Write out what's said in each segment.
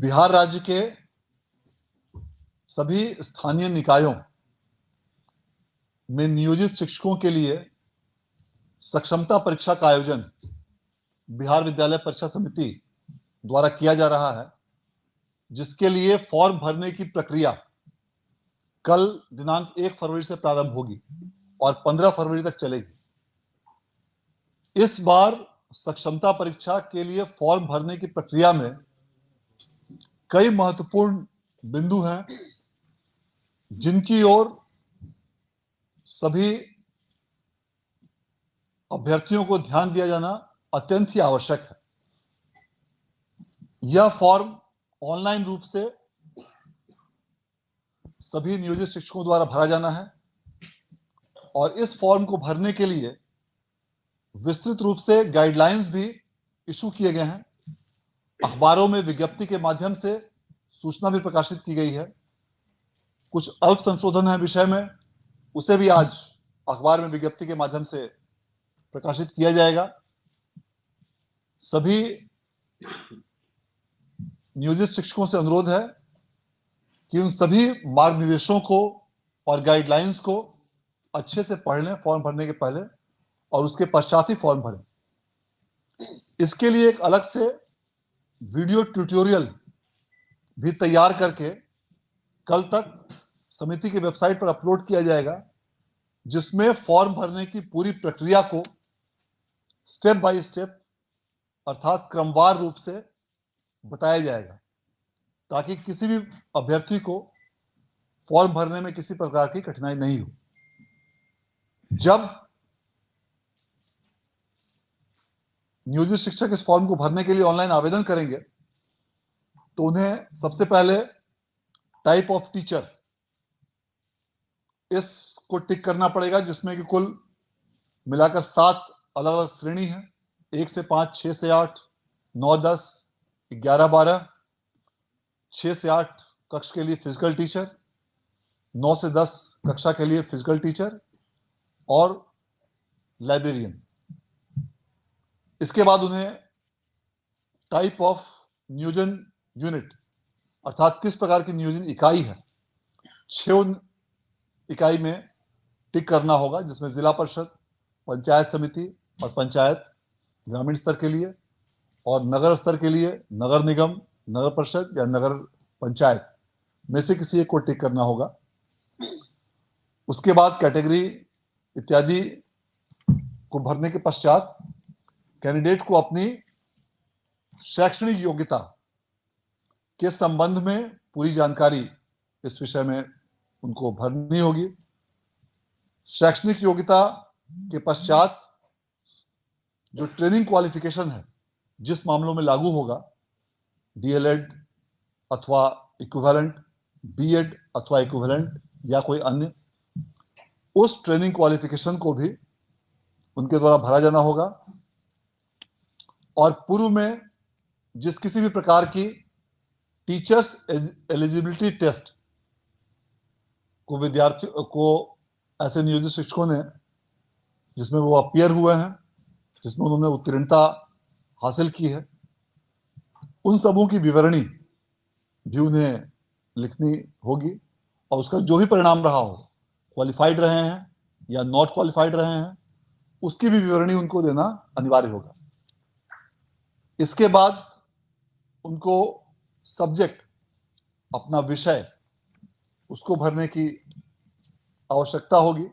बिहार राज्य के सभी स्थानीय निकायों में नियोजित शिक्षकों के लिए सक्षमता परीक्षा का आयोजन बिहार विद्यालय परीक्षा समिति द्वारा किया जा रहा है, जिसके लिए फॉर्म भरने की प्रक्रिया कल दिनांक 1 फरवरी से प्रारंभ होगी और 15 फरवरी तक चलेगी। इस बार सक्षमता परीक्षा के लिए फॉर्म भरने की प्रक्रिया में कई महत्वपूर्ण बिंदु हैं, जिनकी ओर सभी अभ्यर्थियों को ध्यान दिया जाना अत्यंत ही आवश्यक है। यह फॉर्म ऑनलाइन रूप से सभी नियोजित शिक्षकों द्वारा भरा जाना है और इस फॉर्म को भरने के लिए विस्तृत रूप से गाइडलाइंस भी इशू किए गए हैं। अखबारों में विज्ञप्ति के माध्यम से सूचना भी प्रकाशित की गई है। कुछ अल्प संशोधन है विषय में, उसे भी आज अखबार में विज्ञप्ति के माध्यम से प्रकाशित किया जाएगा। सभी नियोजित शिक्षकों से अनुरोध है कि उन सभी मार्गनिर्देशों को और गाइडलाइंस को अच्छे से पढ़ लें फॉर्म भरने के पहले और उसके पश्चात ही फॉर्म भरें। इसके लिए एक अलग से वीडियो ट्यूटोरियल भी तैयार करके कल तक समिति की वेबसाइट पर अपलोड किया जाएगा, जिसमें फॉर्म भरने की पूरी प्रक्रिया को स्टेप बाय स्टेप अर्थात क्रमवार रूप से बताया जाएगा, ताकि किसी भी अभ्यर्थी को फॉर्म भरने में किसी प्रकार की कठिनाई नहीं हो। जब नियोजित शिक्षक इस फॉर्म को भरने के लिए ऑनलाइन आवेदन करेंगे तो उन्हें सबसे पहले टाइप ऑफ टीचर इसको टिक करना पड़ेगा, जिसमें कि कुल मिलाकर 7 अलग अलग श्रेणी है। 1 से 5, 6 से 8, 9, 10, 11, 12, 6 से 8 कक्षा के लिए फिजिकल टीचर, 9 से 10 कक्षा के लिए फिजिकल टीचर और लाइब्रेरियन। इसके बाद उन्हें टाइप ऑफ नियोजन यूनिट अर्थात किस प्रकार की नियोजन इकाई है, 6 इकाई में टिक करना होगा, जिसमें जिला परिषद, पंचायत समिति और पंचायत ग्रामीण स्तर के लिए और नगर स्तर के लिए नगर निगम, नगर परिषद या नगर पंचायत में से किसी एक को टिक करना होगा। उसके बाद कैटेगरी इत्यादि को भरने के पश्चात कैंडिडेट को अपनी शैक्षणिक योग्यता के संबंध में पूरी जानकारी इस विषय में उनको भरनी होगी। शैक्षणिक योग्यता के पश्चात जो ट्रेनिंग क्वालिफिकेशन है, जिस मामलों में लागू होगा, डीएलएड अथवा इक्विवेलेंट, बीएड अथवा इक्विवेलेंट या कोई अन्य, उस ट्रेनिंग क्वालिफिकेशन को भी उनके द्वारा भरा जाना होगा। और पूर्व में जिस किसी भी प्रकार की टीचर्स एलिजिबिलिटी टेस्ट को विद्यार्थियों को ऐसे नियोजित शिक्षकों ने जिसमें वो अपीयर हुए हैं, जिसमें उन्होंने उत्तीर्णता हासिल की है, उन सबों की विवरणी भी उन्हें लिखनी होगी और उसका जो भी परिणाम रहा हो, क्वालिफाइड रहे हैं या नॉट क्वालिफाइड रहे हैं, उसकी भी विवरणी उनको देना अनिवार्य होगा। इसके बाद उनको सब्जेक्ट, अपना विषय, उसको भरने की आवश्यकता होगी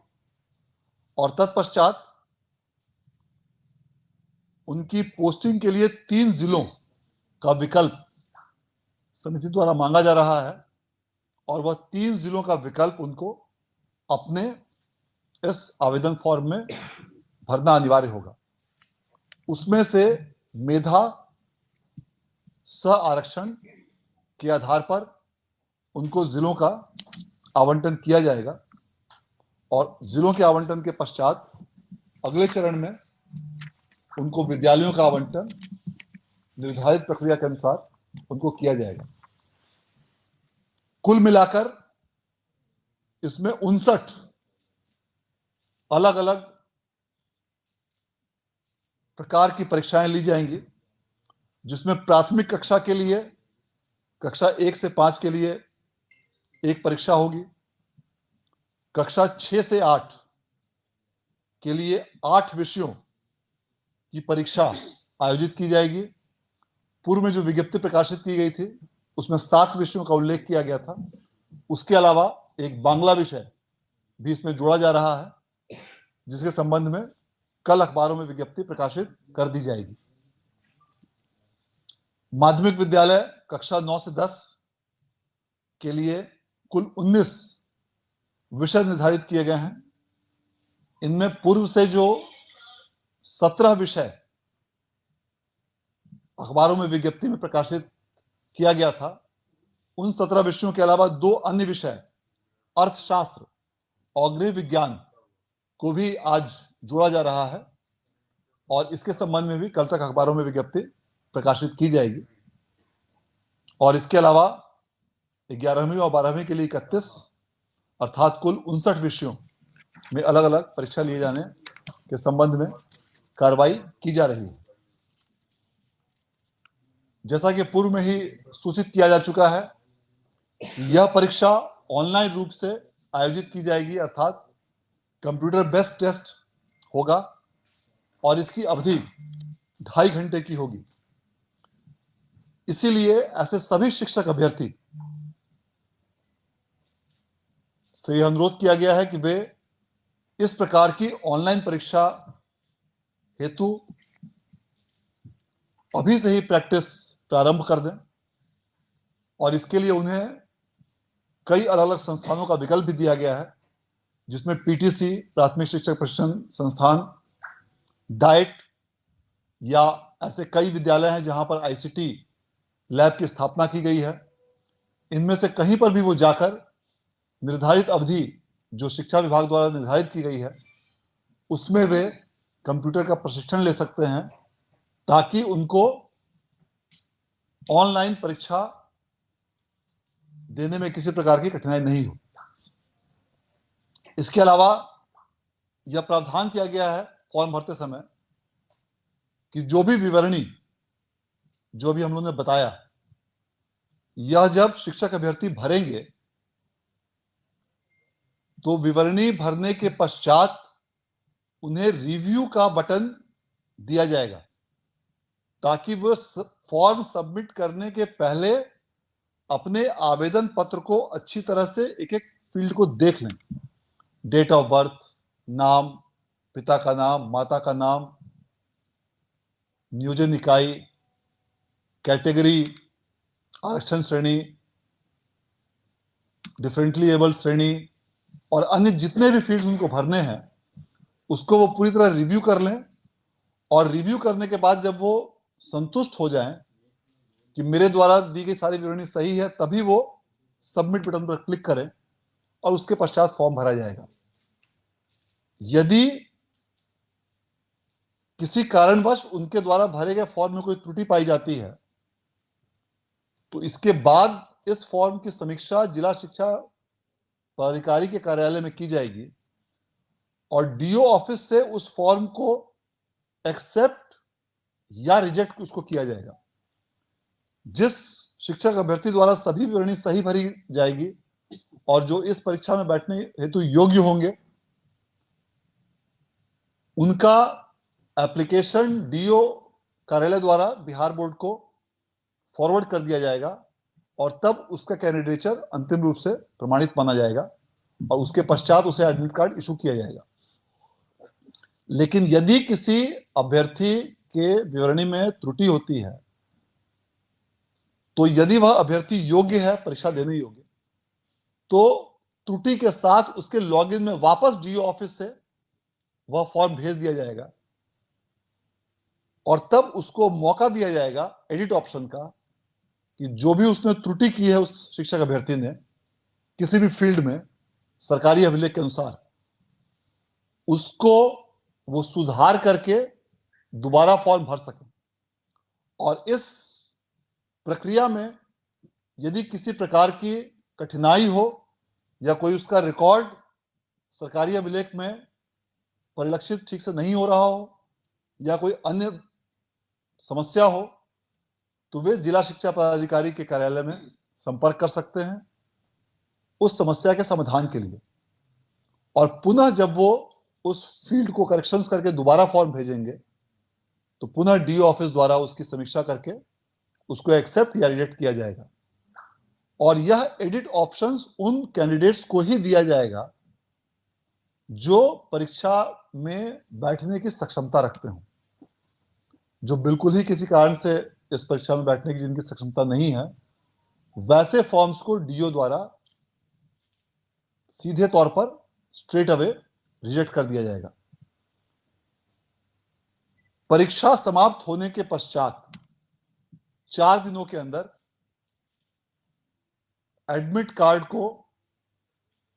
और तत्पश्चात उनकी पोस्टिंग के लिए 3 जिलों का विकल्प समिति द्वारा मांगा जा रहा है और वह 3 जिलों का विकल्प उनको अपने इस आवेदन फॉर्म में भरना अनिवार्य होगा। उसमें से मेधा सह आरक्षण के आधार पर उनको जिलों का आवंटन किया जाएगा और जिलों के आवंटन के पश्चात अगले चरण में उनको विद्यालयों का आवंटन निर्धारित प्रक्रिया के अनुसार उनको किया जाएगा। कुल मिलाकर इसमें 59 अलग अलग प्रकार की परीक्षाएं ली जाएंगी, जिसमें प्राथमिक कक्षा के लिए कक्षा 1 से 5 के लिए एक परीक्षा होगी। कक्षा 6 से 8 के लिए 8 विषयों की परीक्षा आयोजित की जाएगी। पूर्व में जो विज्ञप्ति प्रकाशित की गई थी उसमें 7 विषयों का उल्लेख किया गया था। उसके अलावा एक बांग्ला विषय भी इसमें जोड़ा जा रहा है, जिसके संबंध में कल अखबारों में विज्ञप्ति प्रकाशित कर दी जाएगी। माध्यमिक विद्यालय कक्षा 9 से 10 के लिए कुल 19 विषय निर्धारित किए गए हैं। इनमें पूर्व से जो 17 विषय अखबारों में विज्ञप्ति में प्रकाशित किया गया था, उन 17 विषयों के अलावा 2 अन्य विषय अर्थशास्त्र और गृह विज्ञान को भी आज जोड़ा जा रहा है और इसके संबंध में भी कल तक अखबारों में विज्ञप्ति प्रकाशित की जाएगी। और इसके अलावा 11वीं और 12वीं के लिए 31 अर्थात कुल 59 विषयों में अलग अलग परीक्षा लिए जाने के संबंध में कार्रवाई की जा रही है। जैसा कि पूर्व में ही सूचित किया जा चुका है, यह परीक्षा ऑनलाइन रूप से आयोजित की जाएगी, अर्थात कंप्यूटर बेस्ड टेस्ट होगा और इसकी अवधि 2.5 घंटे की होगी। इसीलिए ऐसे सभी शिक्षक अभ्यर्थी से यह अनुरोध किया गया है कि वे इस प्रकार की ऑनलाइन परीक्षा हेतु अभी से ही प्रैक्टिस प्रारंभ कर दें और इसके लिए उन्हें कई अलग अलग संस्थानों का विकल्प भी दिया गया है, जिसमें पीटीसी प्राथमिक शिक्षक प्रशिक्षण संस्थान, डाइट या ऐसे कई विद्यालय हैं जहां पर आईसीटी लैब की स्थापना की गई है। इनमें से कहीं पर भी वो जाकर निर्धारित अवधि जो शिक्षा विभाग द्वारा निर्धारित की गई है उसमें वे कंप्यूटर का प्रशिक्षण ले सकते हैं, ताकि उनको ऑनलाइन परीक्षा देने में किसी प्रकार की कठिनाई नहीं हो। इसके अलावा यह प्रावधान किया गया है फॉर्म भरते समय कि जो भी विवरणी जो भी हम लोगों ने बताया, यह जब शिक्षक अभ्यर्थी भरेंगे तो विवरणी भरने के पश्चात उन्हें रिव्यू का बटन दिया जाएगा, ताकि वो फॉर्म सबमिट करने के पहले अपने आवेदन पत्र को अच्छी तरह से एक एक फील्ड को देख लें। डेट ऑफ बर्थ, नाम, पिता का नाम, माता का नाम, नियोजन इकाई, कैटेगरी, आरक्षण श्रेणी, डिफरेंटली एबल्ड श्रेणी और अन्य जितने भी फील्ड्स उनको भरने हैं उसको वो पूरी तरह रिव्यू कर लें। और रिव्यू करने के बाद जब वो संतुष्ट हो जाएं कि मेरे द्वारा दी गई सारी विवरणी सही है, तभी वो सबमिट बटन पर क्लिक करें और उसके पश्चात फॉर्म भरा जाएगा। यदि किसी कारणवश उनके द्वारा भरे गए फॉर्म में कोई त्रुटि पाई जाती है तो इसके बाद इस फॉर्म की समीक्षा जिला शिक्षा पदाधिकारी के कार्यालय में की जाएगी और डीओ ऑफिस से उस फॉर्म को एक्सेप्ट या रिजेक्ट उसको किया जाएगा। जिस शिक्षक अभ्यर्थी द्वारा सभी विवरणी सही भरी जाएगी और जो इस परीक्षा में बैठने हेतु योग्य होंगे, उनका एप्लीकेशन डीओ कार्यालय द्वारा बिहार बोर्ड को फॉरवर्ड कर दिया जाएगा और तब उसका कैंडिडेचर अंतिम रूप से प्रमाणित माना जाएगा और उसके पश्चात उसे एडमिट कार्ड इशू किया जाएगा। लेकिन यदि किसी अभ्यर्थी के विवरणी में त्रुटि होती है तो यदि वह अभ्यर्थी योग्य है, परीक्षा देने योग्य, तो त्रुटि के साथ उसके लॉगिन में वापस डीओ ऑफिस से वह फॉर्म भेज दिया जाएगा और तब उसको मौका दिया जाएगा एडिट ऑप्शन का कि जो भी उसने त्रुटि की है उस शिक्षक अभ्यर्थी ने किसी भी फील्ड में सरकारी अभिलेख के अनुसार, उसको वो सुधार करके दोबारा फॉर्म भर सके। और इस प्रक्रिया में यदि किसी प्रकार की कठिनाई हो या कोई उसका रिकॉर्ड सरकारी अभिलेख में परिलक्षित ठीक से नहीं हो रहा हो या कोई अन्य समस्या हो तो वे जिला शिक्षा पदाधिकारी के कार्यालय में संपर्क कर सकते हैं उस समस्या के समाधान के लिए। और पुनः जब वो उस फील्ड को करेक्शंस करके दोबारा फॉर्म भेजेंगे तो पुनः डीओ ऑफिस द्वारा उसकी समीक्षा करके उसको एक्सेप्ट या रिजेक्ट किया जाएगा। और यह एडिट ऑप्शंस उन कैंडिडेट्स को ही दिया जाएगा जो परीक्षा में बैठने की सक्षमता रखते हो। जो बिल्कुल ही किसी कारण से इस परीक्षा में बैठने की जिनकी सक्षमता नहीं है, वैसे फॉर्म्स को डीओ द्वारा सीधे तौर पर स्ट्रेट अवे रिजेक्ट कर दिया जाएगा। परीक्षा समाप्त होने के पश्चात 4 दिनों के अंदर एडमिट कार्ड को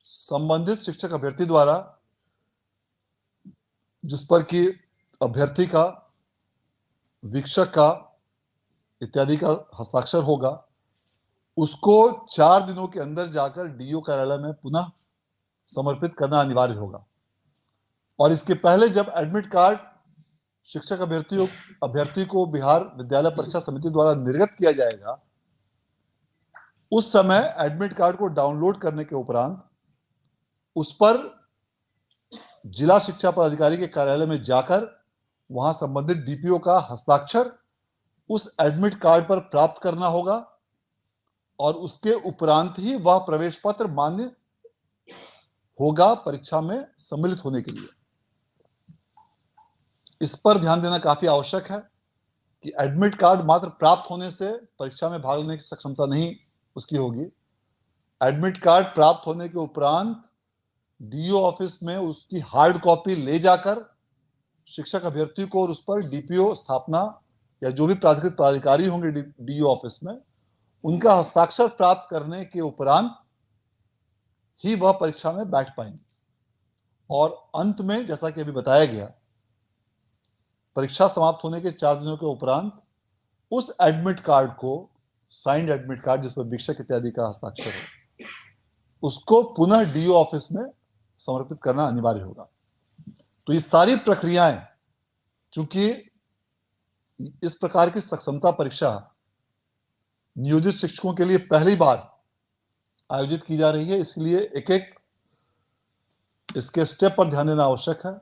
संबंधित शिक्षक अभ्यर्थी द्वारा, जिस पर कि अभ्यर्थी का, वीक्षक का इत्यादि का हस्ताक्षर होगा, उसको 4 दिनों के अंदर जाकर डीओ कार्यालय में पुनः समर्पित करना अनिवार्य होगा। और इसके पहले जब एडमिट कार्ड शिक्षक अभ्यर्थी को बिहार विद्यालय परीक्षा समिति द्वारा निर्गत किया जाएगा, उस समय एडमिट कार्ड को डाउनलोड करने के उपरांत उस पर जिला शिक्षा पदाधिकारी के कार्यालय में जाकर वहां संबंधित डीपीओ का हस्ताक्षर उस एडमिट कार्ड पर प्राप्त करना होगा और उसके उपरांत ही वह प्रवेश पत्र मान्य होगा परीक्षा में सम्मिलित होने के लिए। इस पर ध्यान देना काफी आवश्यक है कि एडमिट कार्ड मात्र प्राप्त होने से परीक्षा में भाग लेने की सक्षमता नहीं उसकी होगी। एडमिट कार्ड प्राप्त होने के उपरांत डीओ ऑफिस में उसकी हार्ड कॉपी ले जाकर शिक्षक अभ्यर्थी को और उस पर डीपीओ स्थापना या जो भी प्राधिकृत पदाधिकारी होंगे डीओ ऑफिस में, उनका हस्ताक्षर प्राप्त करने के उपरांत ही वह परीक्षा में बैठ पाएंगे। और अंत में जैसा कि अभी बताया गया, परीक्षा समाप्त होने के 4 दिनों के उपरांत उस एडमिट कार्ड को, साइंड एडमिट कार्ड जिस पर वीक्षक इत्यादि का हस्ताक्षर है, उसको पुनः डीओ ऑफिस में समर्पित करना अनिवार्य होगा। तो ये सारी प्रक्रियाएं, चूंकि इस प्रकार की सक्षमता परीक्षा नियोजित शिक्षकों के लिए पहली बार आयोजित की जा रही है, इसलिए एक एक इसके स्टेप पर ध्यान देना आवश्यक है।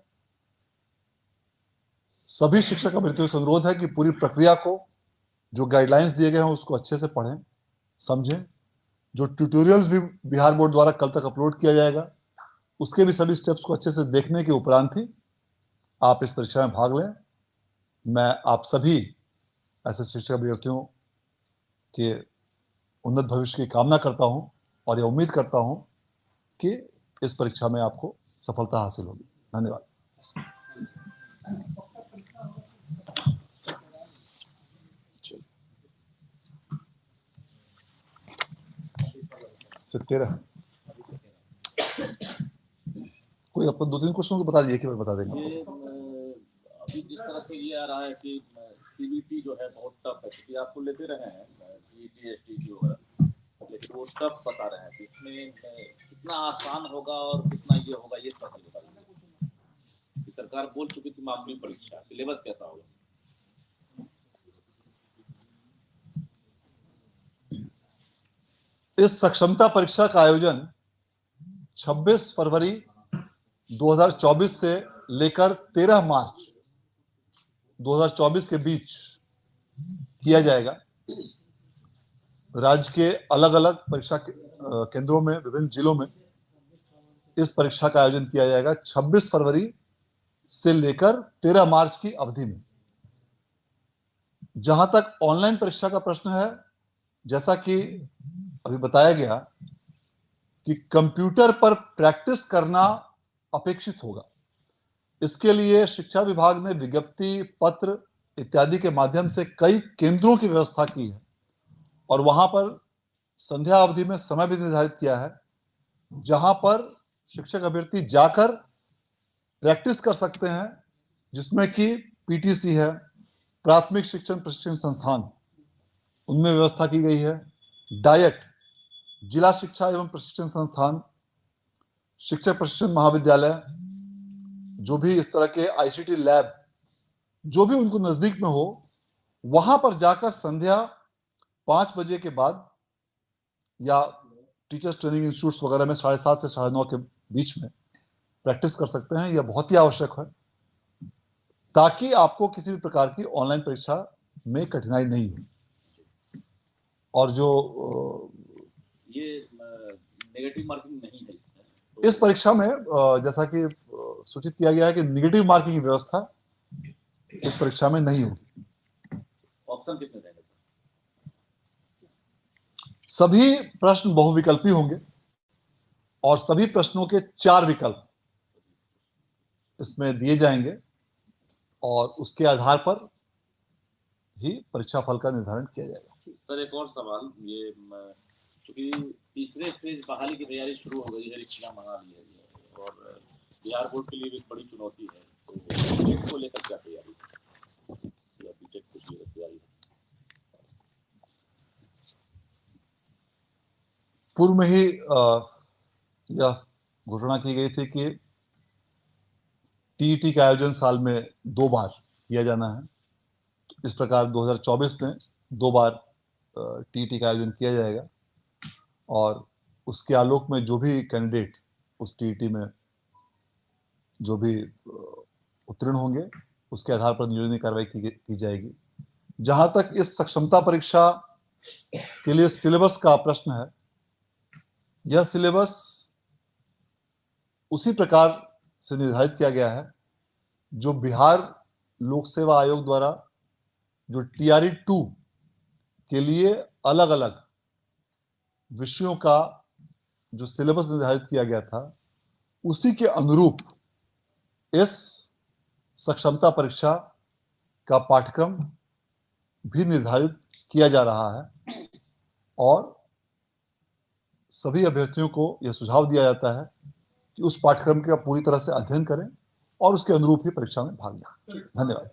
सभी शिक्षक अभ्यर्थियों से अनुरोध है कि पूरी प्रक्रिया को, जो गाइडलाइंस दिए गए हैं उसको अच्छे से पढ़ें, समझें। जो ट्यूटोरियल्स भी बिहार बोर्ड द्वारा कल तक अपलोड किया जाएगा, उसके भी सभी स्टेप्स को अच्छे से देखने के उपरांत ही आप इस परीक्षा में भाग लें। मैं आप सभी ऐसे शिक्षक अभ्यर्थियों के उन्नत भविष्य की कामना करता हूं और यह उम्मीद करता हूं कि इस परीक्षा में आपको सफलता हासिल होगी। धन्यवाद। से 13 कोई अपन 2-3 क्वेश्चन को बता दिए कि बता देंगे। अभी जिस तरह से ये आ रहा है कि सीबीटी जो है बहुत टफ है, क्योंकि आपको लेते रहे हैं जीएसटी जो है, लेकिन वो टफ बता रहे हैं। इसमें कितना आसान होगा और कितना ये होगा, ये सब बता दीजिए। सरकार बोल चुकी थी मामूली परीक्षा, सिलेबस कैसा होगा? इस सक्षमता परीक्षा का आयोजन 26 फरवरी 2024 से लेकर 13 मार्च 2024 के बीच किया जाएगा। राज्य के अलग अलग परीक्षा केंद्रों में, विभिन्न जिलों में इस परीक्षा का आयोजन किया जाएगा 26 फरवरी से लेकर 13 मार्च की अवधि में। जहां तक ऑनलाइन परीक्षा का प्रश्न है, जैसा कि अभी बताया गया कि कंप्यूटर पर प्रैक्टिस करना अपेक्षित होगा। इसके लिए शिक्षा विभाग ने विज्ञप्ति पत्र इत्यादि के माध्यम से कई केंद्रों की व्यवस्था की है और वहां पर संध्या अवधि में समय भी निर्धारित किया है, जहां पर शिक्षक अभ्यर्थी जाकर प्रैक्टिस कर सकते हैं, जिसमें कि पीटीसी है, प्राथमिक शिक्षण प्रशिक्षण संस्थान, उनमें व्यवस्था की गई है। डायट, जिला शिक्षा एवं प्रशिक्षण संस्थान, शिक्षक प्रशिक्षण महाविद्यालय, जो भी इस तरह के आईसीटी लैब जो भी उनको नजदीक में हो, वहां पर जाकर संध्या 5 बजे के बाद या टीचर्स ट्रेनिंग इंस्टीट्यूट्स वगैरह में 7:30 से 9:30 के बीच में प्रैक्टिस कर सकते हैं। यह बहुत ही आवश्यक है ताकि आपको किसी भी प्रकार की ऑनलाइन परीक्षा में कठिनाई नहीं हो। और जो ये नेगेटिव मार्किंग नहीं है इसमें, इस परीक्षा में जैसा कि सूचित किया गया है कि नेगेटिव मार्किंग की व्यवस्था इस परीक्षा में नहीं होगी। ऑप्शन कितने रहेंगे सर? सभी प्रश्न बहुविकल्पी होंगे और सभी प्रश्नों के 4 विकल्प इसमें दिए जाएंगे और उसके आधार पर ही परीक्षा फल का निर्धारण किया जाएगा। सर एक और सवाल, ये क्योंकि तीसरे फेज बहाली की तैयारी शुरू हो गई है, रिक्शा मंगा ली है और बिहार बोर्ड के लिए भी एक बड़ी चुनौती है, तो बीटेक को लेकर क्या तैयारी है या बीटेक कुछ लेकर तैयारी है? पूर्व में ही यह घोषणा की गई थी कि टीईटी का आयोजन साल में 2 बार किया जाना है। इस प्रकार 2024 में 2 बार टीईटी का आयोजन किया जाएगा और उसके आलोक में जो भी कैंडिडेट उस टीईटी में जो भी उत्तीर्ण होंगे उसके आधार पर नियोजन कार्रवाई की जाएगी। जहां तक इस सक्षमता परीक्षा के लिए सिलेबस का प्रश्न है, यह सिलेबस उसी प्रकार से निर्धारित किया गया है जो बिहार लोक सेवा आयोग द्वारा जो टीआरई 2 के लिए अलग अलग विषयों का जो सिलेबस निर्धारित किया गया था, उसी के अनुरूप इस सक्षमता परीक्षा का पाठ्यक्रम भी निर्धारित किया जा रहा है और सभी अभ्यर्थियों को यह सुझाव दिया जाता है कि उस पाठ्यक्रम का पूरी तरह से अध्ययन करें और उसके अनुरूप ही परीक्षा में भाग लें। धन्यवाद।